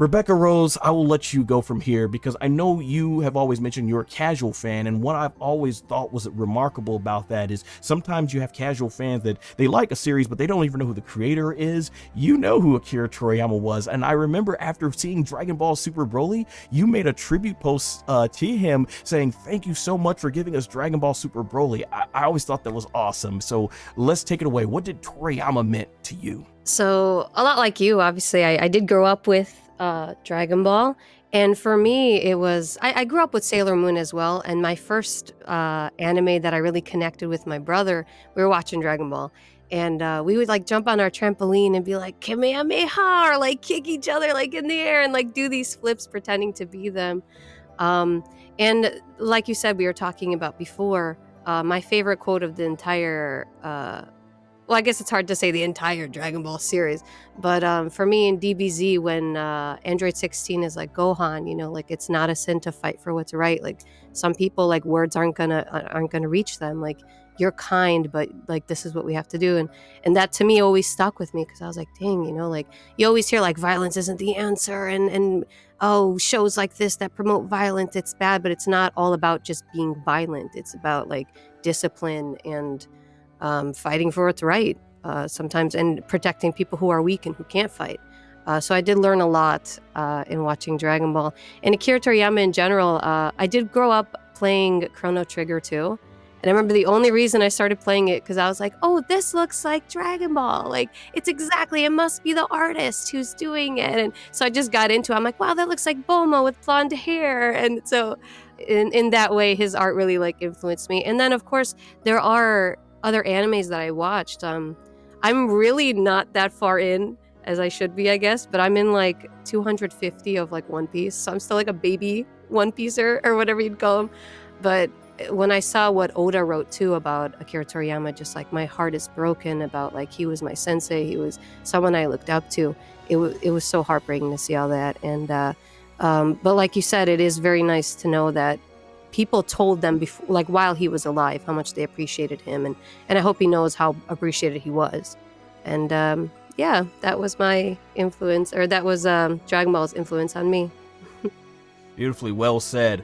Rebecca Rose, I will let you go from here because I know you have always mentioned you're a casual fan, and what I've always thought was remarkable about that is sometimes you have casual fans that they like a series, but they don't even know who the creator is. You know who Akira Toriyama was, and I remember after seeing Dragon Ball Super Broly, you made a tribute post to him saying, thank you so much for giving us Dragon Ball Super Broly. I always thought that was awesome. So let's take it away. What did Toriyama meant to you? So, a lot like you, obviously, I did grow up with Dragon Ball. And for me, it was, I grew up with Sailor Moon as well. And my first anime that I really connected with my brother, we were watching Dragon Ball. And we would like jump on our trampoline and be like, Kamehameha, or like kick each other like in the air and like do these flips pretending to be them. Um, and like you said, we were talking about before, my favorite quote of the entire well, I guess it's hard to say the entire Dragon Ball series, but for me in DBZ, when Android 16 is like, Gohan, like it's not a sin to fight for what's right. Like some people, like words aren't gonna reach them. Like you're kind, but like this is what we have to do, and that to me always stuck with me because I was like, dang, like you always hear like violence isn't the answer, and oh, shows like this that promote violence, it's bad, but it's not all about just being violent. It's about like discipline and fighting for what's right sometimes, and protecting people who are weak and who can't fight. So I did learn a lot in watching Dragon Ball. And Akira Toriyama in general, I did grow up playing Chrono Trigger too. And I remember the only reason I started playing it because I was like, oh, this looks like Dragon Ball. Like, it must be the artist who's doing it. And so I just got into it. I'm like, wow, that looks like Bulma with blonde hair. And so in that way, his art really like influenced me. And then, of course, there are other animes that I watched. I'm really not that far in as I should be, I guess, but I'm in like 250 of like One Piece. So I'm still like a baby One Pieceer or whatever you'd call him. But when I saw what Oda wrote too about Akira Toriyama, just like my heart is broken about like he was my sensei, he was someone I looked up to. It was so heartbreaking to see all that. And but like you said, it is very nice to know that people told them before, like while he was alive, how much they appreciated him, and I hope he knows how appreciated he was. And yeah, that was my influence, or that was Dragon Ball's influence on me. Beautifully well said.